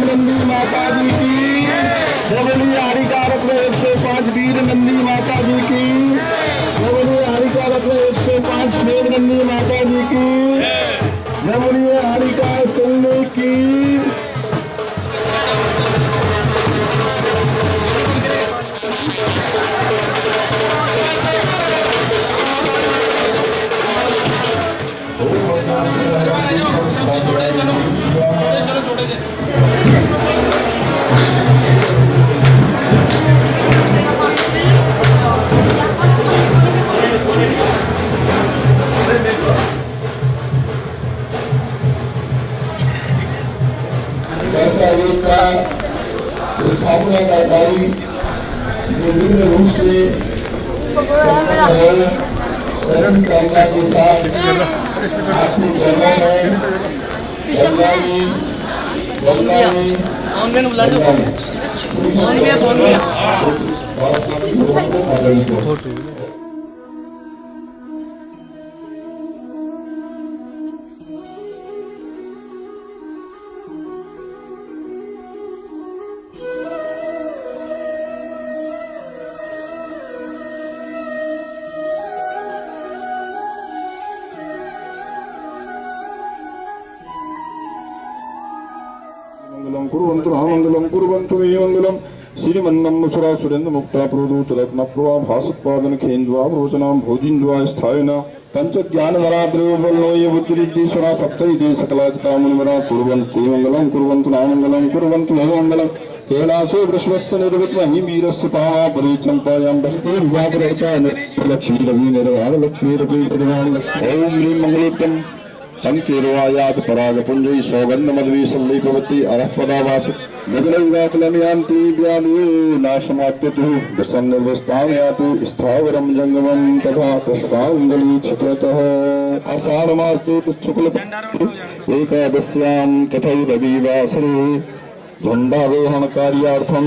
नंदी माता जी की, बोलिए हरिकारक में 105 वीर नंदी माता जी की, बोलिए हरिकारक में 105 साथ शेर नंदी माता जी की जय बोलिए हरिका सुनने की। स्थापना का कार्य विभिन्न रूप से परम कामना के साथ आपके चरणों में मंगलम कुर्वन्तु महामंगलम कुर्वन्तु मे मंगलम श्रीमन्नम सुरा सुरेंद्र मुक्ता प्रोदूत रत्न प्रभा भासुत्पादन खेन्द्वा भोजनाम भोजिन्द्वा स्थायन पंच ज्ञान वराद्रवल्लो ये बुद्धिरिद्धीश्वरा सप्तैते सकलाचिता मुनिवरा कुर्वन्ति मंगलम कुर्वन्तु नामंगलम कुर्वन्तु मे मंगलम कैलासो वृषभस्य निर्विद्महि वीरस्य पावा परे चंपायां बस्ते विवाहरता लक्ष्मी रवि निर्वाण लक्ष्मी रवि निर्वाण ओम ह्रीं मंगलोत्तम तंकेरवायात पराग पुंजई सौगंध मधवी सल्लीपवती अरहपदावास मदलैवाकलमयांति व्यालये नाशमात्यतु दशन्नवस्थानयातु स्थावरम जंगमं तथा पुष्पांजलि क्षिप्रतः आषाढ़ मासे शुक्ल एकादश्यां तथा रविवासरे झंडारोहण कार्यार्थम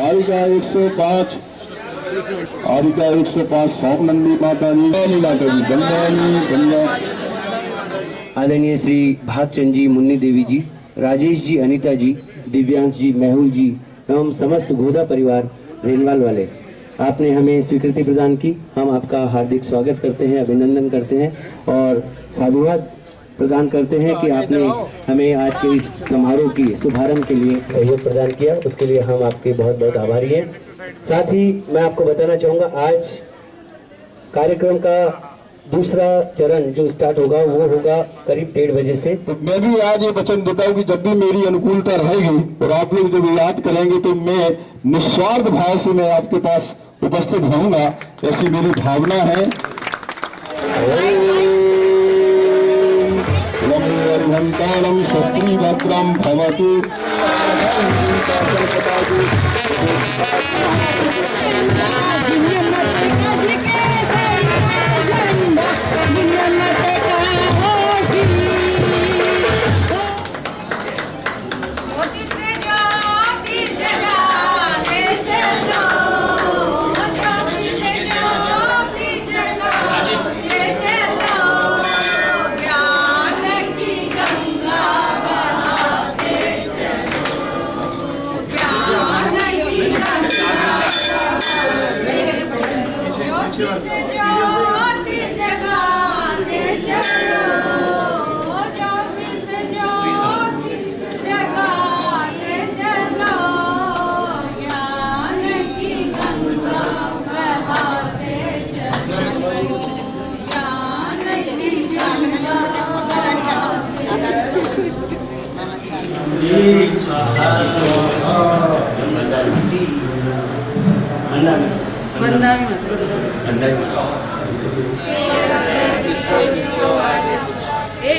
आरिका 105 आरिका 105 सौंप नंदी माता जी आदरणीय श्री भागचंद जी, मुन्नी देवी जी, राजेश जी, अनीता जी, दिव्यांश जी, मेहुल जी एवं समस्त गोदा परिवार रेनवाल वाले, आपने हमें स्वीकृति प्रदान की। हम आपका हार्दिक स्वागत करते हैं, अभिनंदन करते हैं और साधुवाद प्रदान करते हैं कि आपने हमें आज के इस समारोह की शुभारंभ के लिए सहयोग प्रदान किया। उसके लिए हम आपके बहुत बहुत आभारी हैं। साथ ही मैं आपको बताना चाहूँगा, आज कार्यक्रम का दूसरा चरण जो स्टार्ट होगा वो होगा करीब 1:30 बजे से। तो मैं भी आज ये वचन देता हूँ कि जब भी मेरी अनुकूलता रहेगी और आप लोग जब याद करेंगे तो मैं निस्वार्थ भाव से मैं आपके पास उपस्थित रहूंगा, ऐसी मेरी भावना है। ओम शक्ति वक्रम भवतु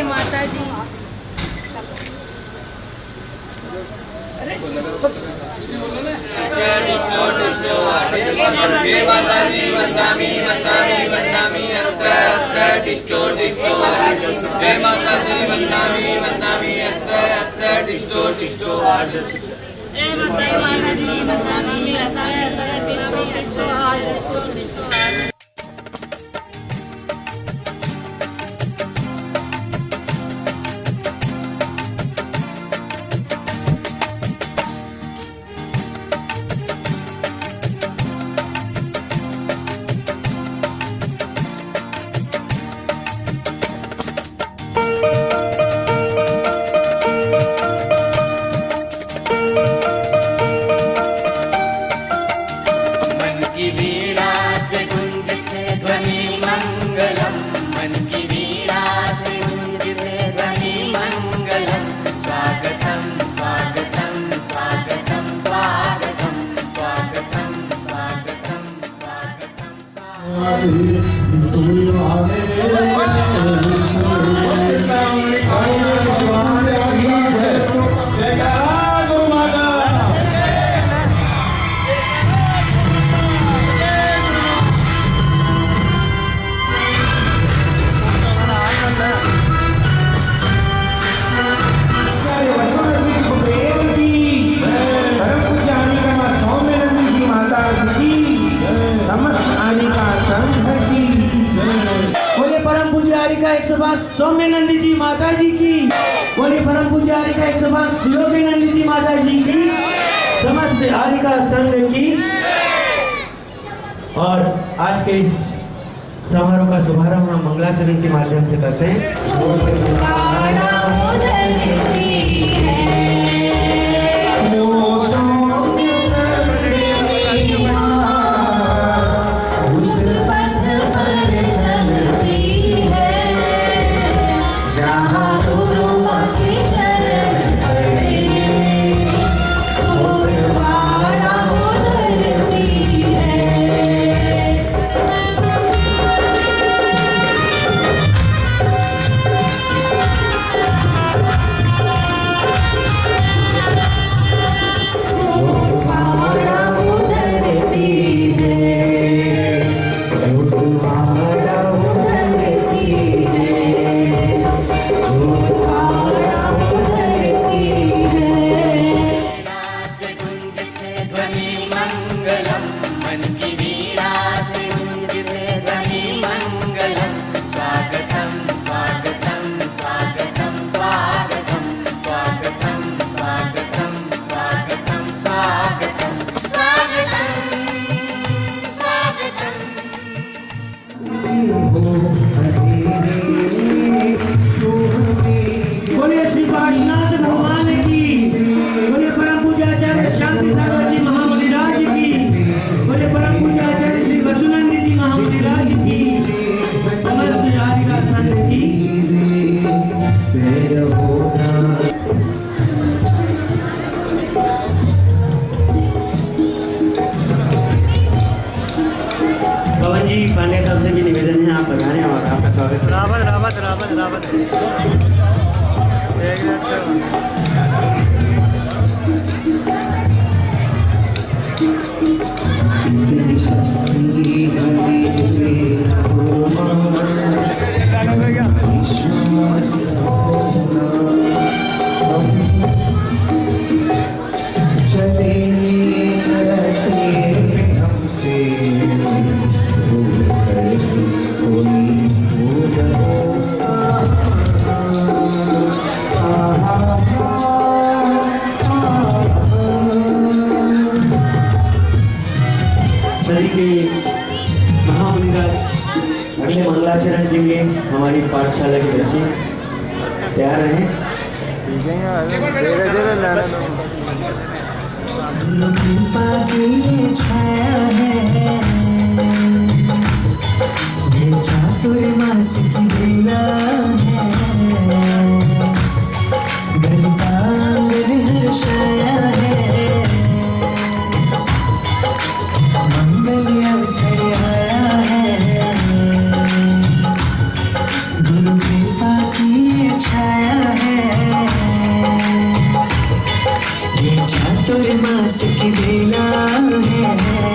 माता जी वंदामि वंदामि वंदामि अत्र अत्र टिष्टो टिष्टो हे माता जी वंदामि वंदामि अत्र अत्र टिष्टो टिष्टो हे माता जी वंदामि अत्र अत्र टिष्टो टिष्टो टिष्टो टिष्टो। बोले परम पूज्य हरिका 105 सौम्यनंदी जी माता जी की। बोले परम पूज्य हरिका 105 सुयोगिनंदी जी माता जी की। समस्त हरिका संघ की। और आज के इस समारोह का शुभारंभ हम मंगलाचरण के माध्यम से करते हैं। बोलिए श्री काशीनाथ भगवान की। बोलिए परम पूज्य आचार्य शांति सागर जी महामुनिराज की। बोलिए परम पूज्य आचार्य श्री वसुनंदी जी महामुनिराज की। समस्त हरिका संघ की। पवन जी पांडे साहब से भी निवेदन है, आप बधाएं और आपका स्वागत है। रावत रावत रावत रावत एक मिनट सभी के महामुनिराज अगले मंगलाचरण के लिए हमारी पाठशाला के बच्चे तैयार रहें। धीरे धीरे लाने दो। कृपा की छाया है, ये चातुर्मास की बेला है। गरुड़ांगन हर्षाया है, मंगल अवसर आया है। गुरु कृपा की छाया है, ये चातुर्मास की बेला है।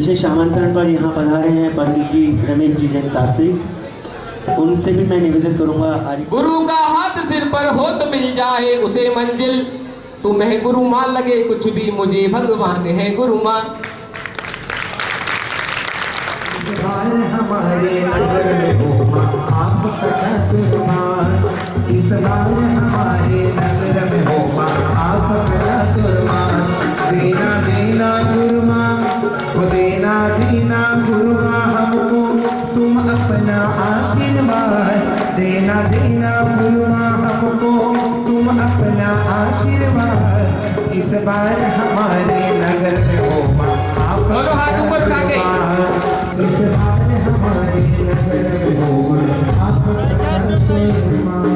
विशेष आमंत्रण पर यहाँ पधारे हैं पंडित जी रमेश जी जैन शास्त्री। उनसे भी मैं निवेदन करूंगा गुरु का हाथ सिर पर हो तो मिल जाए उसे मंजिल, तुम्हें गुरु मान लगे कुछ भी मुझे भगवान है गुरु मां। हमारे नगर में हो मां आपका चातुर्मास, इस बार हमारे नगर में हो मां आपका चातुर्मास। देना देना गुरु मां, वो देना देना गुरु मां हमको तुम अपना आशीर्वाद। देना देना गुरु मां हमको तुम अपना आशीर्वाद। इस बार हमारे नगर में हो मां आपका दोनों हाथ ऊपर उठा के। इस बार हमारे नगर में हो मां आपका आशीर्वाद।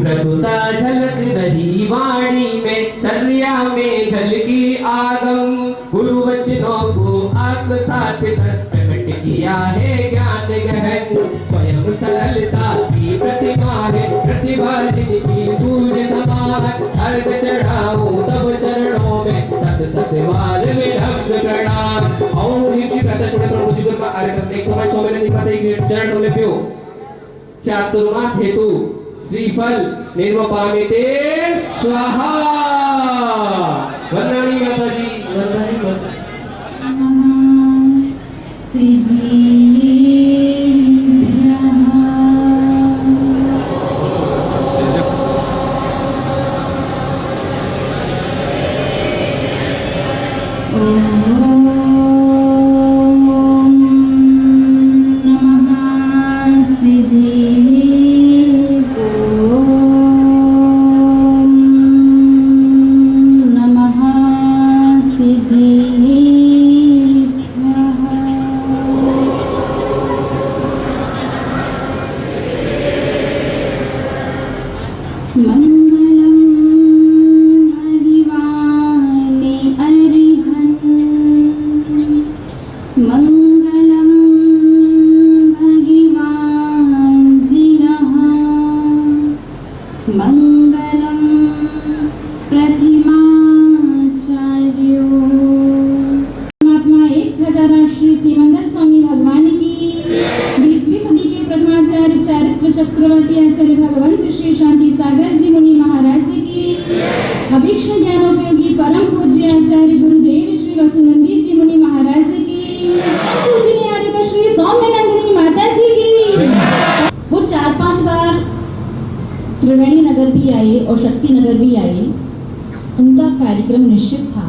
रघुता झलक रही वाणी में, चर्या में झलकी आगम, गुरु वचनों को आत्मसात कर प्रकट किया है ज्ञान गहन। स्वयं सरलता की प्रतिमा है, प्रतिभा जिनकी सूर्य समान। अर्घ चढ़ाऊं तब चरणों में, सत सतवार विलंब प्रणाम। ओम ऋषि प्रत्यक्ष प्रभु जी गुरु का अर्घ 100 सोमेन निपाते चरणों में पियो। चातुर्मास हेतु श्रीफल निर्वपामिते स्वाहा। वंदनामी माता जी, वंदनामी माता। चक्रवर्ती आचार्य भगवंत श्री शांति सागर जी मुनि महाराज की, अभीक्ष्ण ज्ञानोपयोगी परम पूज्य आचार्य गुरुदेव श्री वसुनंदी जी मुनि महाराज की, पूजनीय आर्य श्री सौम्य नंदिनी माता जी की। वो 4-5 बार त्रिवेणी नगर भी आए और शक्ति नगर भी आए। उनका कार्यक्रम निश्चित था।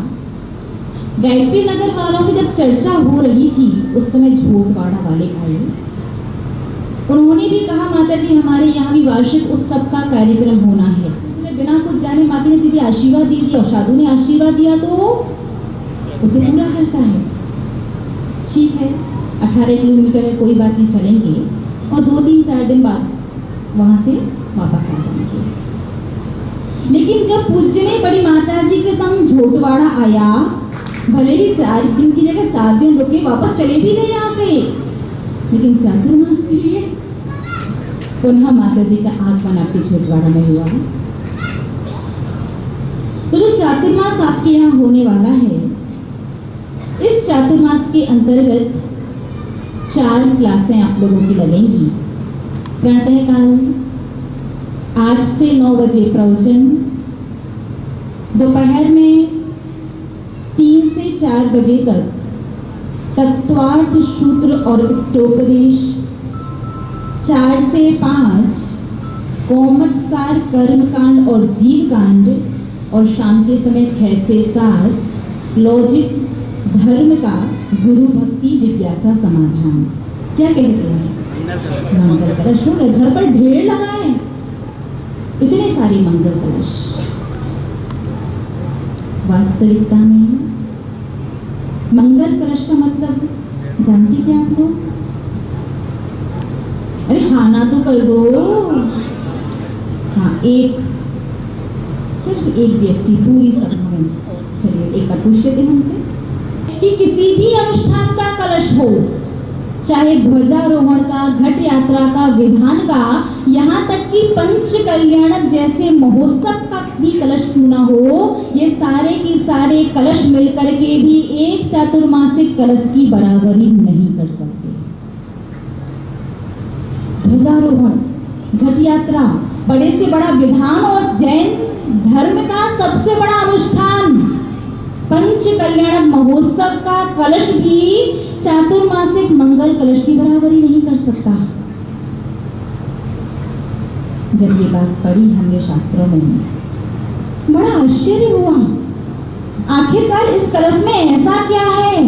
गायत्री नगर वालों से जब चर्चा हो रही थी उस समय झोटवाड़ा वाले आए। उन्होंने भी कहा माता जी हमारे यहाँ भी वार्षिक उत्सव का कार्यक्रम होना है। बिना कुछ जाने माता ने सीधे आशीर्वाद दे दिया और साधु ने आशीर्वाद दिया तो उसे पूरा करता है। ठीक है 18 किलोमीटर है, कोई बात नहीं, चलेंगे और 2-3-4 दिन बाद वहाँ से वापस आ जाएंगे। लेकिन जब पूज्य ने बड़ी माता जी के संग झोटवाड़ा आया, भले ही 4 दिन की जगह 7 दिन रुके, वापस चले भी गए यहाँ से, लेकिन चातुर्मास के लिए पुनः माता जी का आगमन आपके झोटवाड़ा में हुआ। तो जो चातुर्मास आपके यहाँ होने वाला है, इस चातुर्मास के अंतर्गत 4 क्लासें आप लोगों की लगेंगी। प्रातःकाल 8 से 9 बजे प्रवचन, दोपहर में 3 से 4 बजे तक तत्वार्थ सूत्र और इष्टोपदेश, 4 से 5 कोमट सार कर्मकांड और जीव कांड, और शाम के समय 6 से 7 लॉजिक धर्म का गुरु भक्ति जिज्ञासा समाधान। क्या कहते हैं? मंगल कलश हो गए, घर पर ढेर लगाए इतने सारे मंगल कलश। वास्तविकता में मंगल कलश का मतलब जानते क्या आप लोग? अरे हाँ ना तो कर दो। हाँ, सिर्फ एक व्यक्ति पूरी सभा में। चलिए एक बार पूछ लेते हैं हमसे कि किसी भी अनुष्ठान का कलश हो, चाहे ध्वजारोहण का, घट यात्रा का, विधान का, यहाँ तक कि पंच कल्याणक जैसे महोत्सव का भी कलश क्यों ना हो, ये सारे की सारे कलश मिलकर के भी एक चातुर्मासिक कलश की बराबरी नहीं कर सकते। ध्वजारोहण, घट यात्रा, बड़े से बड़ा विधान और जैन धर्म का सबसे बड़ा अनुष्ठान पंच कल्याणक महोत्सव का कलश भी चातुर्मासिक मंगल कलश की बराबरी नहीं कर सकता। जब ये बात पढ़ी हमने शास्त्रों में, बड़ा आश्चर्य हुआ। आखिरकार इस कलश में ऐसा क्या है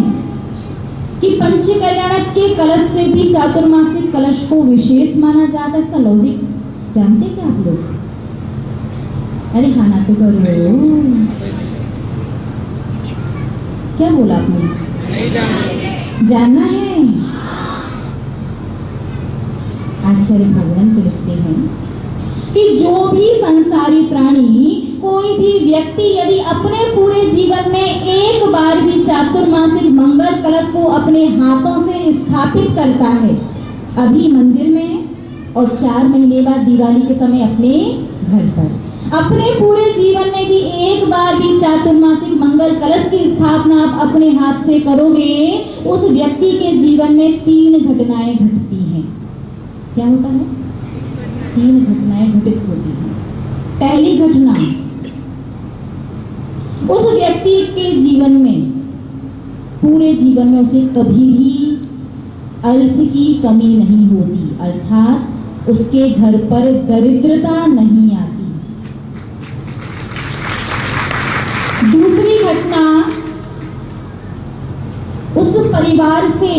कि पंच कल्याणक के कलश से भी चातुर्मासिक कलश को विशेष माना जाता है? इसका लॉजिक जानते क्या आप लोग? अरे हाँ ना तो करो, क्या बोला आपने? नहीं जानना है। आचार्य भगवंत लिखते हैं कि जो भी संसारी प्राणी, कोई भी व्यक्ति यदि अपने पूरे जीवन में एक बार भी चातुर्मासिक मंगल कलश को अपने हाथों से स्थापित करता है, अभी मंदिर में और 4 महीने बाद दिवाली के समय अपने घर पर, अपने पूरे जीवन में भी एक बार भी चातुर्मासिक मंगल कलश की स्थापना आप अपने हाथ से करोगे, उस व्यक्ति के जीवन में 3 घटनाएं घटती हैं। क्या होता है? 3 घटनाएं घटित होती हैं। पहली घटना, उस व्यक्ति के जीवन में, पूरे जीवन में उसे कभी भी अर्थ की कमी नहीं होती, अर्थात उसके घर पर दरिद्रता नहीं आती। दूसरी घटना, उस परिवार से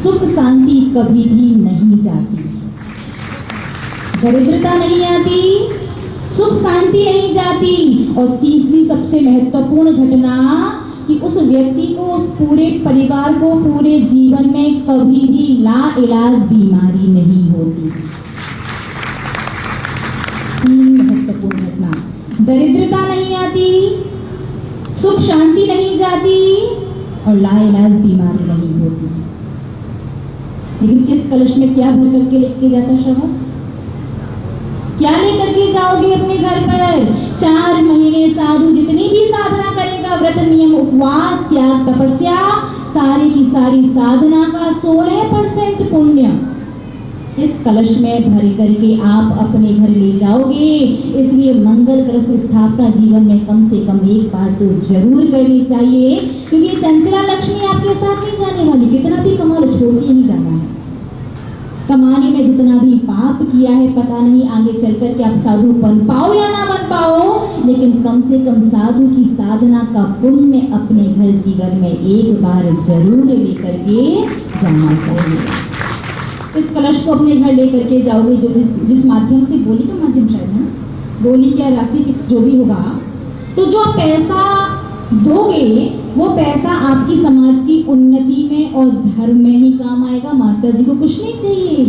सुख शांति कभी भी नहीं जाती, दरिद्रता नहीं आती, सुख शांति नहीं जाती। और तीसरी सबसे महत्वपूर्ण घटना कि उस व्यक्ति को, उस पूरे परिवार को पूरे जीवन में कभी भी लाइलाज बीमारी नहीं होती। 3 महत्वपूर्ण घटना, दरिद्रता नहीं आती, सुख शांति नहीं जाती और लाइलाज बीमारी नहीं होती। लेकिन इस कलश में क्या भर करके लेके जाता श्रवण? क्या लेकर के जाओगे अपने घर पर? 4 महीने साधु जितनी भी साधना करेगा, व्रत, नियम, उपवास, त्याग, तपस्या, सारी की सारी साधना का 16% पुण्य इस कलश में भर करके आप अपने घर ले जाओगे। इसलिए मंगल कलश स्थापना जीवन में कम से कम एक बार तो जरूर करनी चाहिए, क्योंकि चंचला लक्ष्मी आपके साथ नहीं जाने वाली। कितना भी कमा लो, छोड़ के नहीं जाना है। कमाने में जितना भी पाप किया है, पता नहीं आगे चल कर के आप साधु बन पाओ या ना बन पाओ, लेकिन कम से कम साधु की साधना का पुण्य अपने घर जीवन में एक बार जरूर लेकर के जाना चाहिए। इस कलश को अपने घर लेकर के जाओगे, जो जिस माध्यम से, बोली का माध्यम शायद ना, बोली क्या राशि फिक्स जो भी होगा, तो जो पैसा दोगे वो पैसा आपकी समाज की उन्नति में और धर्म में ही काम आएगा। माता जी को कुछ नहीं चाहिए,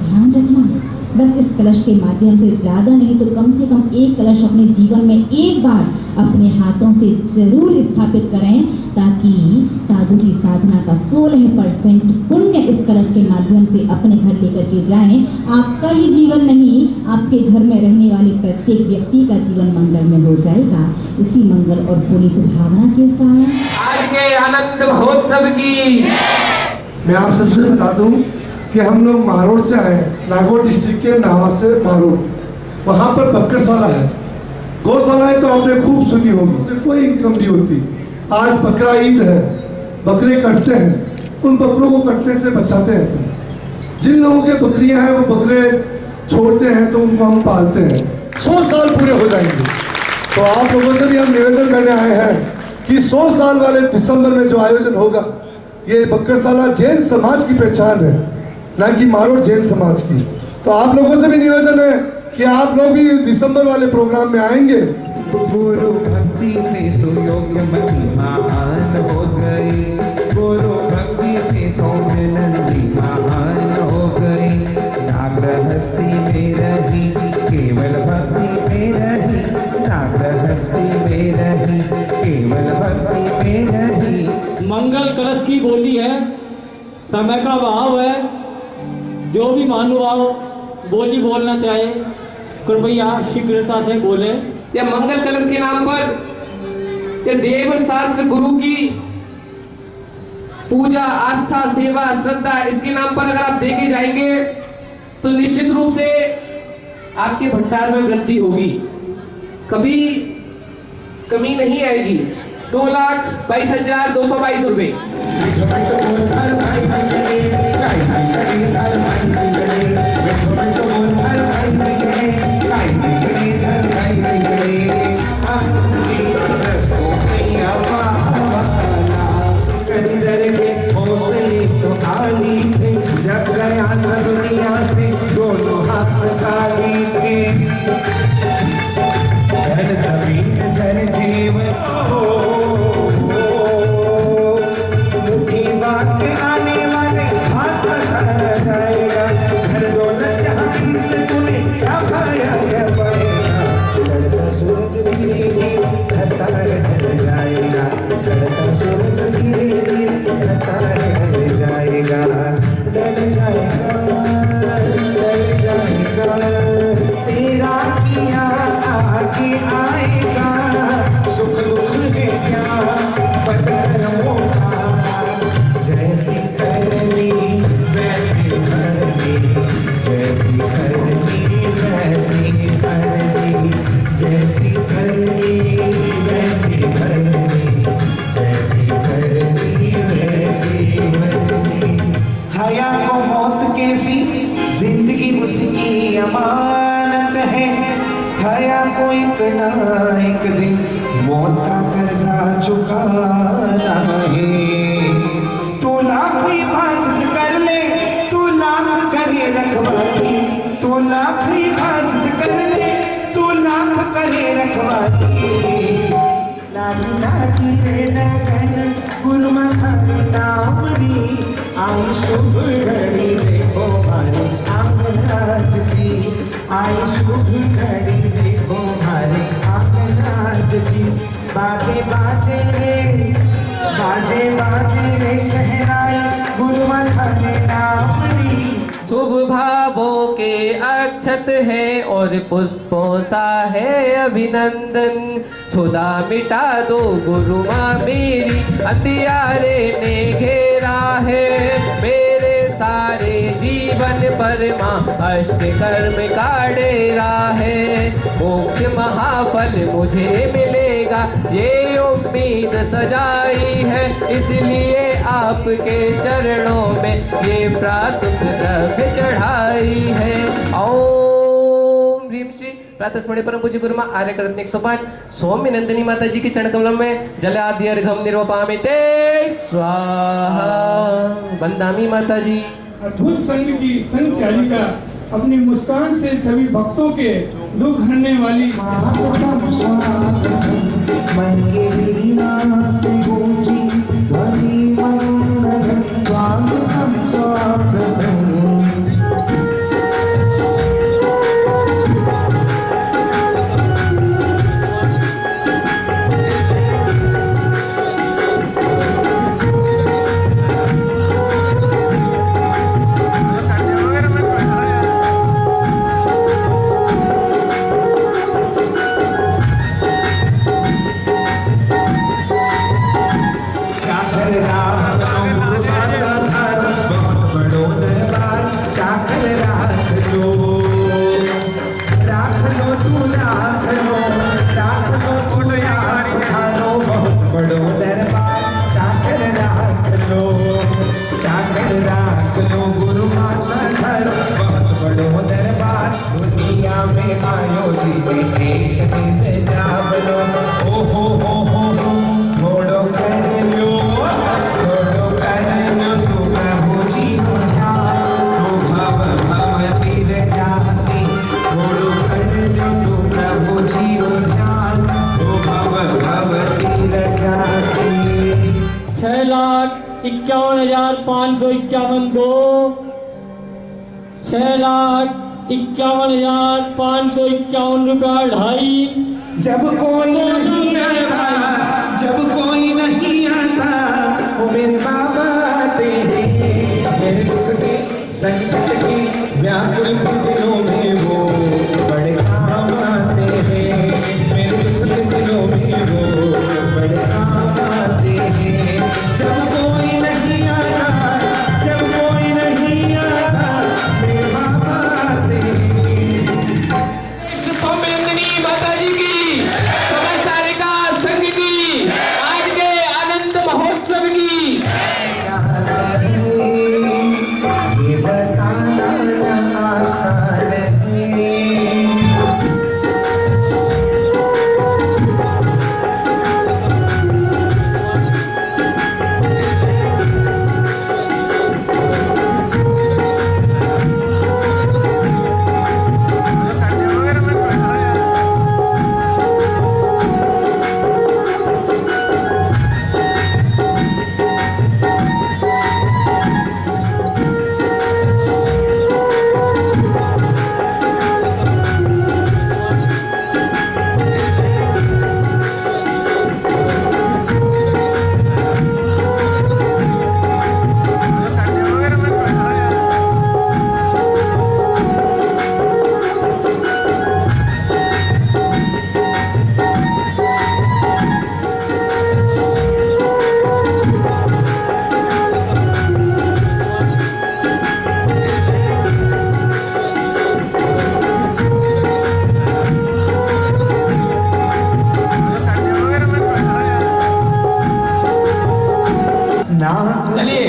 ध्यान रखना। बस इस कलश के माध्यम से, ज़्यादा नहीं तो कम से कम एक कलश अपने जीवन में एक बार अपने हाथों से जरूर स्थापित करें, ताकि साधु की साधना का 16% पुण्य इस कलश के माध्यम से अपने घर लेकर के जाएं। आपका ही जीवन नहीं, आपके घर में रहने वाले प्रत्येक व्यक्ति का जीवन मंगल में हो जाएगा। इसी मंगल और पुनीत भावना के साथ आज के आनंद महोत्सव की मैं आप सबसे बता दूं कि हम लोग मारोड़ से आए, नागौर डिस्ट्रिक्ट के नावा से मारोड़। वहाँ पर बकरशाला है, गौशालाएं तो आपने खूब सुनी होगी, उससे कोई इनकम नहीं होती। आज बकरा ईद है, बकरे कटते हैं, उन बकरों को कटने से बचाते हैं। तो जिन लोगों के बकरियां हैं वो बकरे छोड़ते हैं, तो उनको हम पालते हैं। 100 साल पूरे हो जाएंगे। तो आप लोगों से भी हम निवेदन करने आए हैं कि 100 साल वाले दिसंबर में जो आयोजन होगा, ये बकरशाला जैन समाज की पहचान है, ना कि मारोड़ जैन समाज की। तो आप लोगों से भी निवेदन है कि आप लोग भी दिसंबर वाले प्रोग्राम में आएंगे। गुरु भक्ति से सुयोग्य महान हो गई, गुरु भक्ति से सौम्यनंदी महान हो गई। नागहस्ती में रही, केवल भक्ति में रही, नागहस्ती में रही, केवल भक्ति में रही। मंगल कलश की बोली है का भाव है। जो भी महानुभाव बोली बोलना चाहे कृपया शीघ्रता से बोले। या मंगल कलश के नाम पर या देव शास्त्र गुरु की पूजा, आस्था, सेवा, श्रद्धा, इसके नाम पर अगर आप देके जाएंगे तो निश्चित रूप से आपके भंडार में वृद्धि होगी, कभी कमी नहीं आएगी। 2,22,222 रुपए। जब गया दुनिया से दोनों हाथ खाली थे, धन जमीन धन जीवन मुट्ठी बात आने वाले हाथ सारा जाएगा। घर दौलत चांदी से तूने क्या पाया क्या पाएगा। चढ़ता सूरज धीरे धीरे हतार ढल जाएगा। चढ़ता सूरज धीरे धीरे हतार ढल जाएगा। डल जाएगा, डल जाएगा। तेरा किया आगे आएगा। सुख दुख है क्या फकर मोटा। जैसी करनी वैसी करनी, जैसी करनी वैसी करनी, जैसी करनी वैसी करनी, जैसी करनी वैसी करनी। हया को मौत कैसी, जिंदगी उसकी अमानत है। हया को एक ना एक दिन मौत का कर्जा चुकाना है। तू लाख हिफाजत कर ले, तू लाख करे रखवाली। तू लाख हिफाजत कर ले, तू लाख करे रखवाली। लागी लागी रे लगन गुरुमखा नामनी। आई शुभ घड़ी देखो मारे आंगनाथ जी। आई शुभ घड़ी देखो मारे आंगनाथ जी। बाजे बाजे रे शहनाई गुरुमखा नामनी। शुभ भावों के अक्षत है और पुष्पों सा है अभिनंदन। छुदा मिटा दो गुरु माँ मेरी, अंधियारे ने घेरा है मेरे सारे जीवन पर। माँ अष्ट कर्म का डेरा है, मोक्ष महाफल मुझे मिलेगा ये उम्मीद सजाई है। इसलिए आपके चरणों में ये प्रासुत द्रव्य चढ़ाई है। ओम ह्रीम श्री प्रातः स्मरण परम पूज्य गुरु मां आर्य करतन 105 सौम्य नंदिनी माता जी के चरण कमल में जलादि अर्घम निर्वपामि ते स्वाहा। वंदामी माता जी। अद्भुत संग की संग चालिका अपनी मुस्कान से सभी भक्तों के दुख हरने वाली। स्वागतम स्वागतम मन के वीणा से ऊंची ध्वनि मंगलम। स्वागतम स्वागतम। दो 6,51,551 रुपया 2.5। जब कोई नहीं आता, जब कोई नहीं आता, वो मेरे बाबा आते हैं, मेरे संकट की व्याकुल के दिनों में वो बड़े काम आते हैं, मेरे दुख के दिनों में वो बड़े काम आते हैं। जब कोई नहीं आता, जब कोई नहीं आता, मेरे बाबा आते हैं। सौम्यनंदिनी माता जी की, समस्त सारिका संघ की, आज के आनंद महोत्सव की ये बताना ना आसान है। चलिए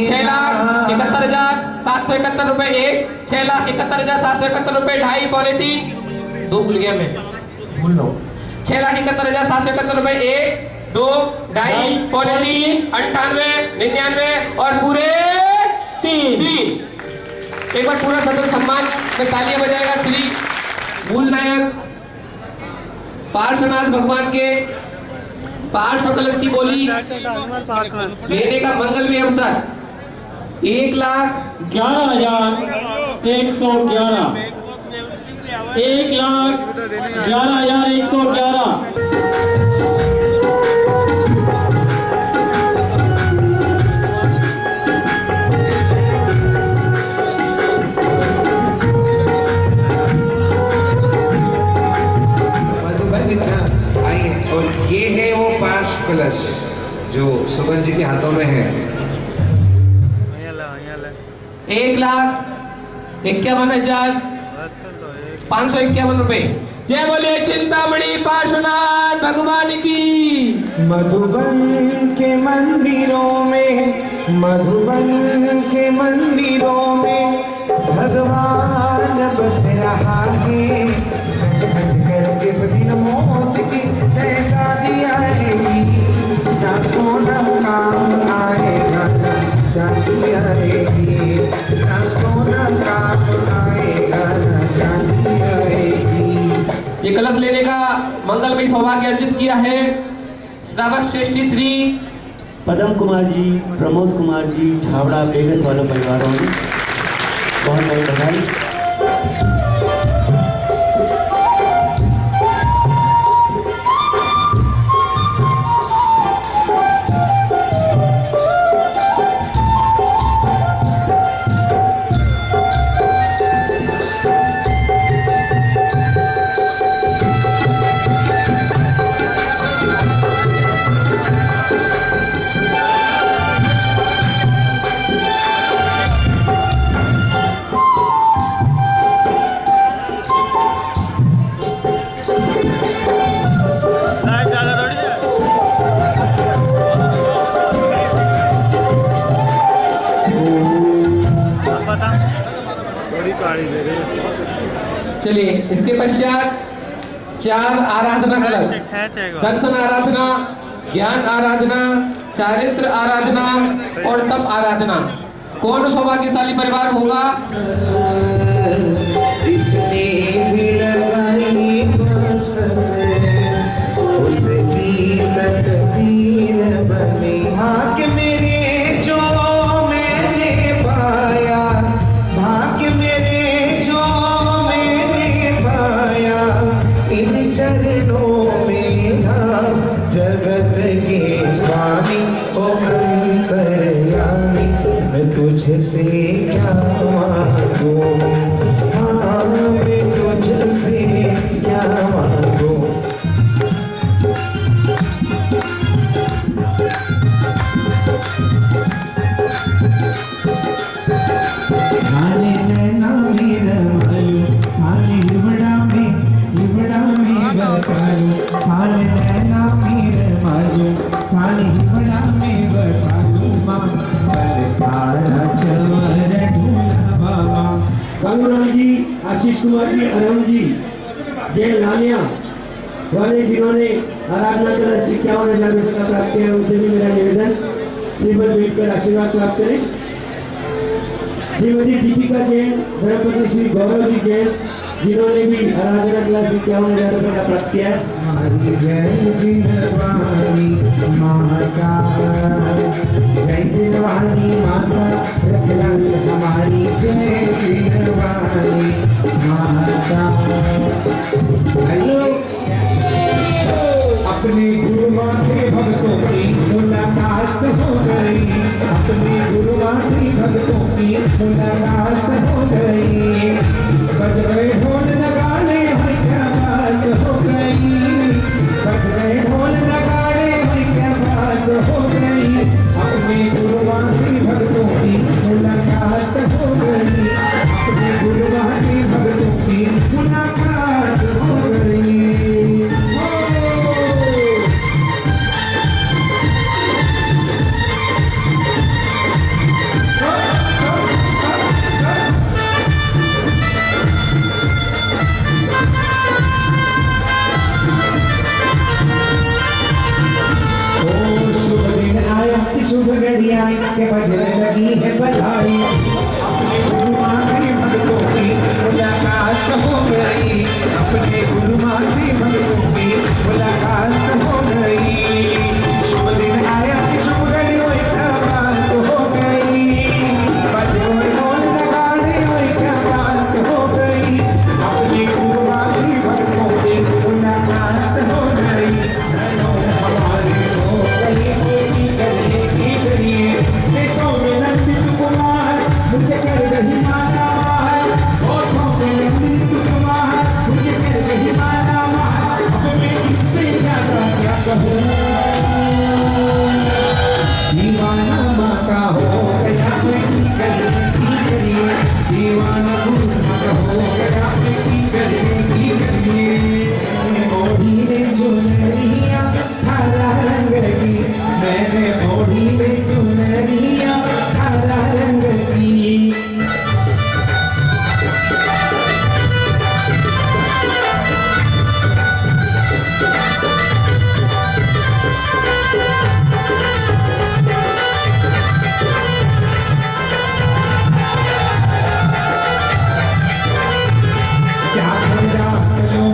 6,71,771 रुपए एक, 6,71,771 रुपए ढाई, पौने तीन, दो भूल गया मैं, भूल रहा हूँ। 6,71,771 रुपए एक, दो, ढाई, पौने तीन, 98, 99 और पूरे तीन। एक बार पूरा सदन सम्मान में तालियां बजाएगा श्री मूल नायक पार्श्वनाथ भगवान के पार्श्व कलश की बोली लेने का मंगल में अवसर 1,11,111, 1,11,111। आइए, और ये है वो पार्श्व कलश जो सुगन जी के हाथों में है। 1,51,551 रुपए। जय बोले चिंतामणि पार्श्वनाथ भगवान की। मधुबन के मंदिरों में, मधुबन के मंदिरों में भगवान बस रहा है। करके दिन मौत की शहजादी आएगी, ना सोना काम आएगा ना चांदी आएगी, ना सोना काम आएगा ना चांदी आएगी। ये कलश लेने का मंगलमय सौभाग्य अर्जित किया है श्रावक श्रेष्ठ श्री पदम कुमार जी, प्रमोद कुमार जी, छावड़ा बेगस वालों परिवारों ने बहुत बहुत बधाई। चलिए इसके पश्चात 4 आराधना कलश, दर्शन आराधना, ज्ञान आराधना, चारित्र आराधना और तप आराधना। कौन सौभाग्यशाली परिवार होगा? जिसने भी लगाई उसकी तकदीर बनी। भाग्य मेरे जो मैंने पाया, भाग्य मेरे जो मैंने पाया, इन चरणों में था जगत के स्वामी ओ अंतर्यामी। मैं तुझसे क्या मांगूं, हाँ मैं तुझसे क्या मांगूं। थाने नैना मेरा मालू, थाने हिवड़ा में बसालू, थाने नैना मेरा मालू, थाने हिवड़ा में बसालू। माँ बल तारा चवर ढूला बाबा। कानूराम जी, आशीष कुमार जी, अरुण जी, जय लानिया वाले जिन्होंने आराधना कला से 51,000 रुपये का प्राप्त किया, उनसे भी मेरा निवेदन श्री पर बैठकर आशीर्वाद प्राप्त करें। श्रीमती दीपिका जैन, धर्मपति श्री गौरव जी जैन, जिन्होंने भी आराधना क्लास में 51,000 रुपये का प्राप्त किया। हमारी जय जिनवानी माता, जय जिनवानी माता, रखना हमारी जय जिनवानी माता। हेलो, अपने गुरुवां से भक्तों की मुलाकात हो गई, अपने गुरुवां से भक्तों की मुलाकात हो गई। बज गए ढोल नगाड़े, भाई क्या बात हो गई, बज गए ढोल नगाड़े, भाई क्या बात हो गई। अपने गुरुवां से भक्तों की मुलाकात हो गई, अपने गुरुवां से भक्तों की मुलाकात हो गई। शुभ घड़िया के बजने लगी है बधाई, अपने गुरुवां से भक्तों की मुलाकात हो गई, अपने गुरुवां से भक्तों की मुलाकात हो गई। शुभ दिन आया कि शुभ घड़ियों क्या बात हो गई, बजे ढोल नगाड़े क्या बात हो गई। अपने गुरुवां से भक्तों की मुलाकात हो गई। हमारी हो गई मुझे कर रही माना मार, मुझे कर रही माना मार। अब मैं इससे ज्यादा क्या कहूँ, दीवाना माँ का हो गया मैं की करिए, दीवाना माँ का हो गया मैं की करिए। ओढ़ी ने चुनरिया हरा रंग की, मैंने ओढ़ी ने चुनरिया हरा रंग की।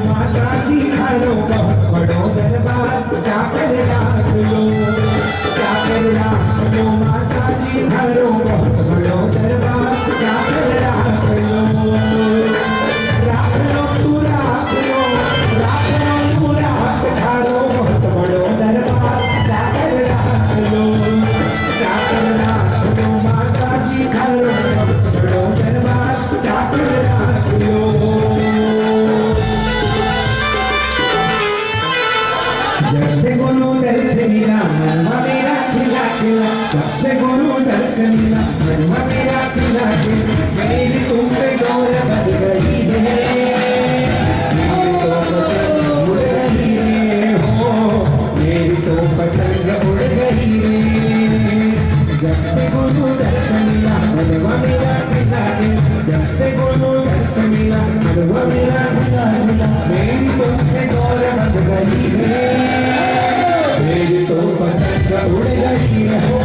माता जी घरो बहुत बड़ो दरबार, जाकर राख लो, जाकर राख लो। माता जी घरो बहुत बड़ो दरबार, जाकर राख लो, राख लो तू राख लो, राख लो तू राख। घरो बहुत बड़ो दरबार, जाकर राख लो, जाकर राख लो। माता जी घरो बहुत बड़ो दरबार, जाकर राख लो। जब से गुरु दर से मिला मनवा मेरा खिला खिला, जब से गुरु दर से मिला मनवा मेरा खिला खिला। मेरी तुमसे डोर बन गई है, मेरी तो पतंग उड़ गई रे हो, मेरी तो पतंग उड़ गई रे। जब से गुरु दर से मिला मनवा मेरा खिला खिला, जब से गुरु दर से मिला मनवा मेरा खिला खिला। मेरी तुमसे डोर बन गई है, मेरी तो पतंग उड़ गई हो,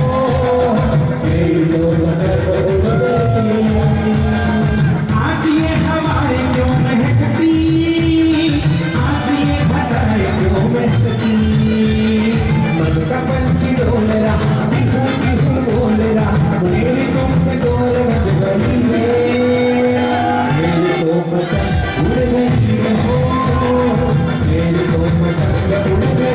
मेरी तो पतंग उड़ गई। आज ये हवाएं क्यों महकती, आज ये घटाएं क्यों महकती। मन का पंछी डोल रहा, बिहू बिहू बोल रहा, मेरी तुमसे डोर बन गई है, मेरी तो पतंग उड़ गई हो, मेरी तो पतंग उड़ गई।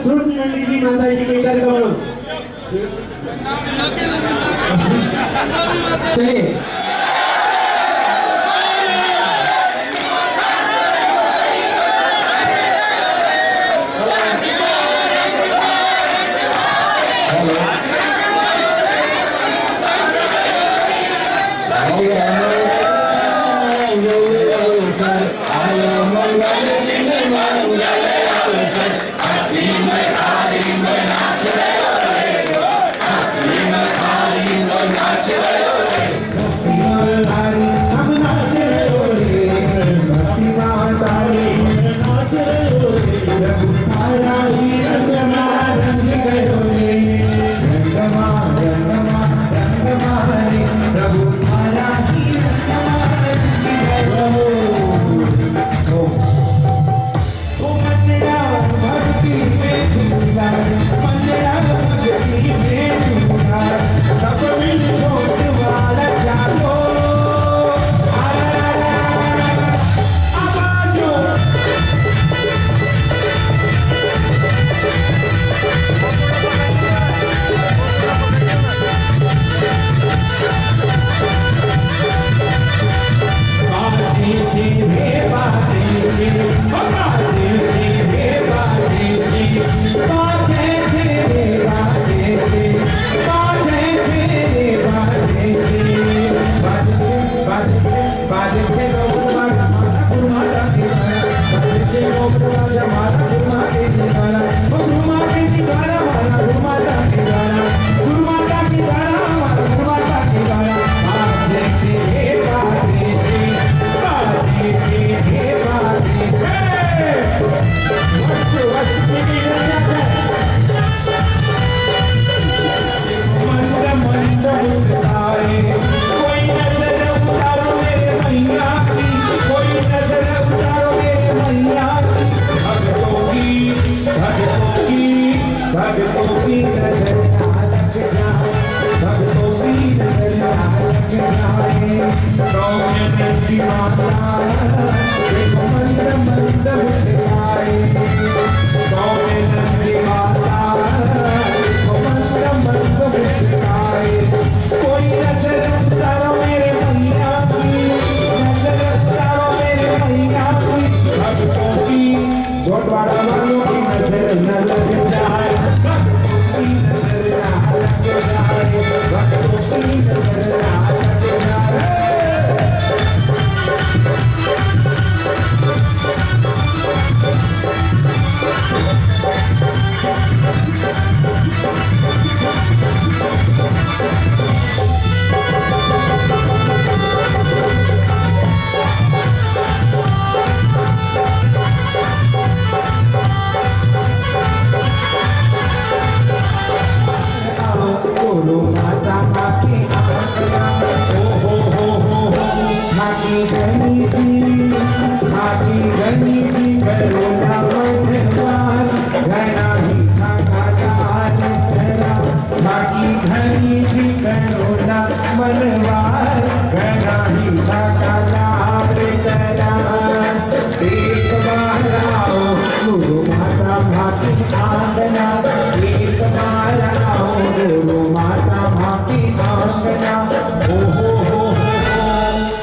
स्तुत नंदी जी माता जी के कर कमल चलिए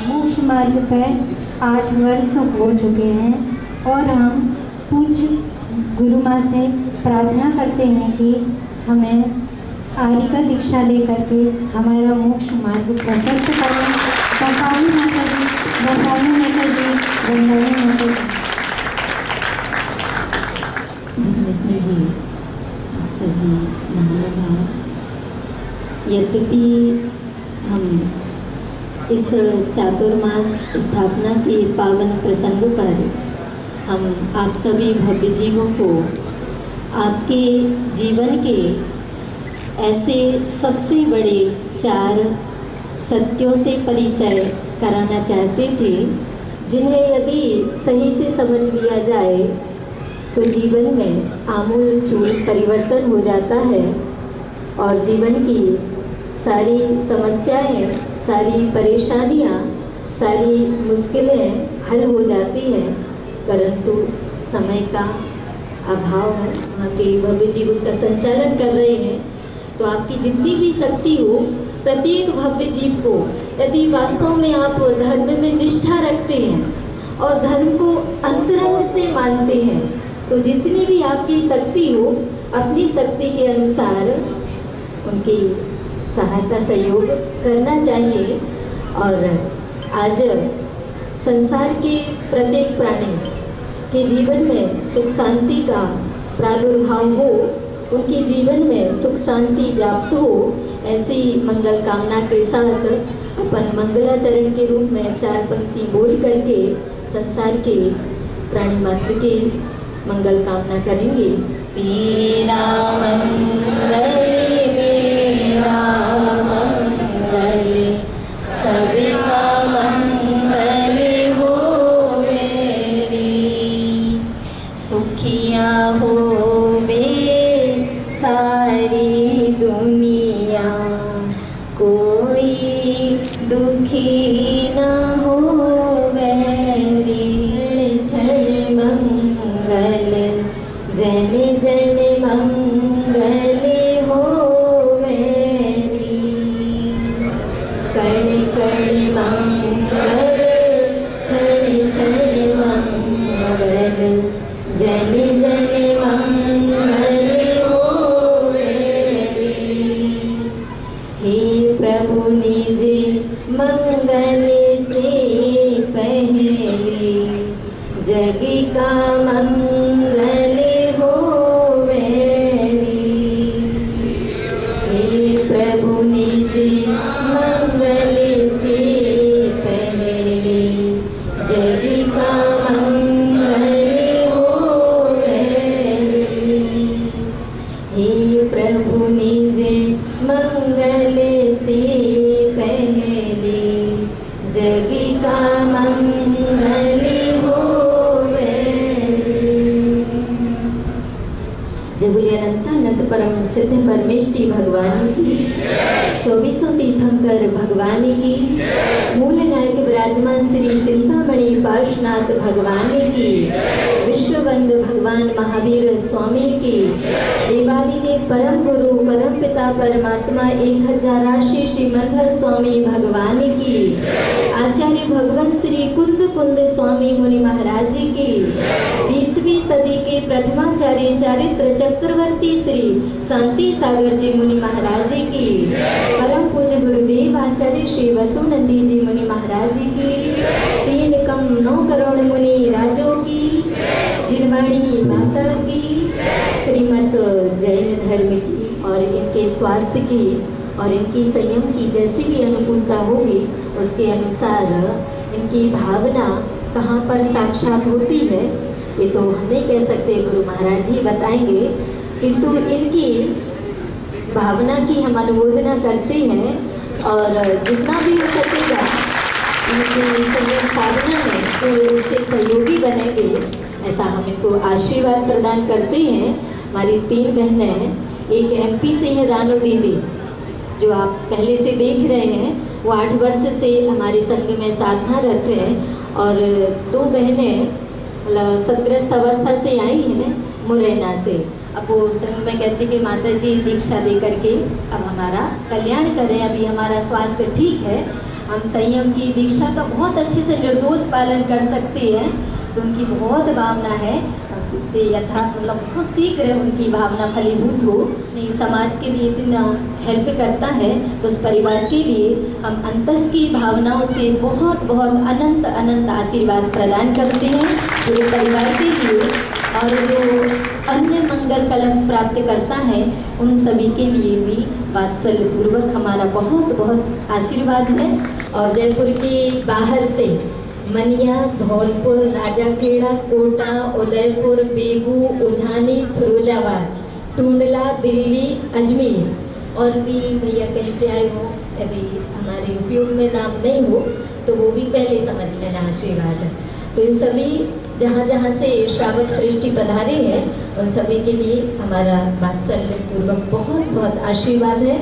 मोक्ष मार्ग पर 8 वर्ष हो चुके हैं और हम पूज्य गुरु माँ से प्रार्थना करते हैं कि हमें आर्य का दीक्षा दे करके हमारा मोक्ष मार्ग प्रशस्त करें। बंदावी माता जी, बंदावी माता जी, बंदावी माता जी। धर्म स्नेही सभी महानुभाव, यद्यपि हम इस चातुर्मास स्थापना के पावन प्रसंग पर हम आप सभी भव्य जीवों को आपके जीवन के ऐसे सबसे बड़े 4 सत्यों से परिचय कराना चाहते थे, जिन्हें यदि सही से समझ लिया जाए तो जीवन में आमूल चूल परिवर्तन हो जाता है और जीवन की सारी समस्याएं, सारी परेशानियां, सारी मुश्किलें हल हो जाती हैं। परंतु समय का अभाव है, वहाँ के भव्य जीव उसका संचालन कर रहे हैं। तो आपकी जितनी भी शक्ति हो, प्रत्येक भव्य जीव को यदि वास्तव में आप धर्म में निष्ठा रखते हैं और धर्म को अंतरंग से मानते हैं, तो जितनी भी आपकी शक्ति हो, अपनी शक्ति के अनुसार उनकी सहायता सहयोग करना चाहिए। और आज संसार के प्रत्येक प्राणी के जीवन में सुख शांति का प्रादुर्भाव हो, उनके जीवन में सुख शांति व्याप्त हो, ऐसी मंगल कामना के साथ अपन मंगलाचरण के रूप में 4 पंक्ति बोल करके संसार के प्राणी मात्र के मंगल कामना करेंगे। तेरा मंगल मेरा मंगल सबका मंगल हो मेरी, सुखिया हो सारी दुनिया, कोई दुखी न हो मेरी। क्षण मंगल जन जन मंगल हो मेरी, कण कण मंगल क्षण क्षण मंगल जन जन मंगल हो मेरी। हे प्रभु निज मंगल से पहले जग का मंगल हो मेरी। हे प्रभु निज मंगल से पहले जग का मंगल हो मेरी। हे प्रभु निज मंगल से पहले जग का मंगल हो मेरी। जय बोलिए अनंतानंत परम सिद्ध परमेष्टि भगवान की, 24 तीर्थंकर भगवान की, मूल नायक विराजमान श्री चिंतामणि पार्श्वनाथ भगवान की, विश्ववंद भगवान महावीर स्वामी की, देवादिदेव परम गुरु परम पिता परमात्मा 1008 श्री मंदर स्वामी भगवान की, आचार्य भगवान श्री कुंद कुंद स्वामी मुनि महाराज की, 20वीं सदी के प्रथमाचार्य चारित्र चक्रवर्ती श्री शांति सागर जी मुनि महाराज की, परम पूज्य गुरुदेव आचार्य श्री वसुनंदी जी मुनि महाराज की, 3 कम 9 करोड़ मुनि राजों की, जिनवाणी माता की, श्रीमत जैन धर्म की और इनके स्वास्थ्य की और इनकी संयम की जैसी भी अनुकूलता होगी, उसके अनुसार इनकी भावना कहाँ पर साक्षात होती है ये तो हम नहीं कह सकते, गुरु महाराज ही बताएंगे। किंतु इनकी भावना की हम अनुमोदना करते हैं और जितना भी हो सकेगा इनकी संयम साधना में पूर्ण रूप से सहयोगी बनेंगे, ऐसा हम इनको आशीर्वाद प्रदान करते हैं। हमारी 3 बहनें हैं, एक MP से है रानू दीदी जो आप पहले से देख रहे हैं, वो 8 वर्ष से हमारे संघ में साधनारत हैं और 2 बहनें सत्रस्त अवस्था से आई हैं मुरैना से। अब वो संघ में कहती कि माता जी दीक्षा दे करके अब हमारा कल्याण करें, अभी हमारा स्वास्थ्य ठीक है, हम संयम की दीक्षा का बहुत अच्छे से निर्दोष पालन कर सकते हैं। तो उनकी बहुत भावना है, तो हम सोचते यथार्थ मतलब बहुत शीघ्र उनकी भावना फलीभूत हो। नहीं समाज के लिए जितना हेल्प करता है तो उस परिवार के लिए हम अंतस की भावनाओं से बहुत बहुत अनंत अनंत आशीर्वाद प्रदान करते हैं पूरे परिवार के लिए। और जो अन्य मंगल कलश प्राप्त करता है उन सभी के लिए भी वात्सल्य पूर्वक हमारा बहुत बहुत आशीर्वाद है। और जयपुर के बाहर से मनिया, धौलपुर, राजाखेड़ा, कोटा, उदयपुर, बेगू, उझानी, फिरोजाबाद, टूंडला, दिल्ली, अजमेर और भी भैया कहीं से आए हो, यदि हमारे उपयोग में नाम नहीं हो तो वो भी पहले समझ लेना आशीर्वाद। तो इन सभी जहाँ जहाँ से श्रावक सृष्टि पधारे हैं उन सभी के लिए हमारा वात्सल्य पूर्वक बहुत बहुत आशीर्वाद है।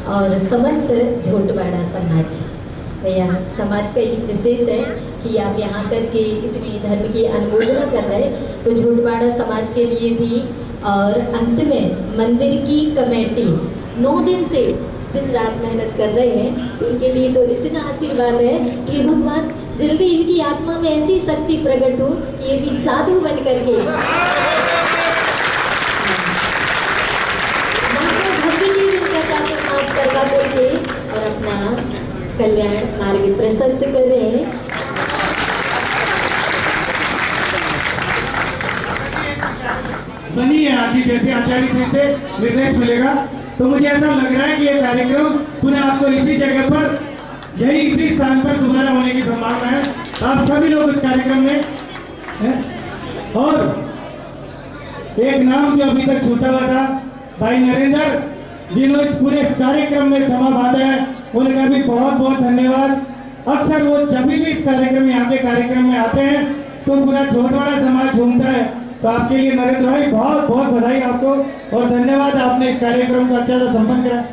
और समस्त झोटवाड़ा समाज भैया समाज का ये विशेष है कि आप यहाँ करके इतनी धर्म की अनुमोदना कर रहे हैं, तो झोटवाड़ा समाज के लिए भी। और अंत में मंदिर की कमेटी 9 दिन से दिन रात मेहनत कर रहे हैं, तो इनके लिए तो इतना आशीर्वाद है कि भगवान जल्दी इनकी आत्मा में ऐसी शक्ति प्रकट हो कि ये भी साधु बन करके भक्ति जी उनका चातुर्मास करवा करके और अपना कल्याण मार्ग प्रशस्त कर रहे हैं। बनी है आज ही, जैसे आचार्य जी से निर्देश मिलेगा, तो मुझे ऐसा लग रहा है कि ये कार्यक्रम पुनः आपको इसी जगह पर, यही इसी स्थान पर दोबारा होने की संभावना है। आप सभी लोग इस कार्यक्रम में हैं। और एक नाम जो अभी तक छूटा हुआ था, भाई नरेंद्र, जिन्होंने इस पूरे कार्यक्रम में समा बांधा है, उनका भी बहुत बहुत धन्यवाद। अक्सर वो जब भी इस कार्यक्रम में आके कार्यक्रम में आते हैं तो पूरा झोटवाड़ा समाज झूमता है। तो आपके लिए नरेंद्र भाई बहुत बहुत बधाई आपको और धन्यवाद, आपने इस कार्यक्रम को अच्छा सा संपन्न करा।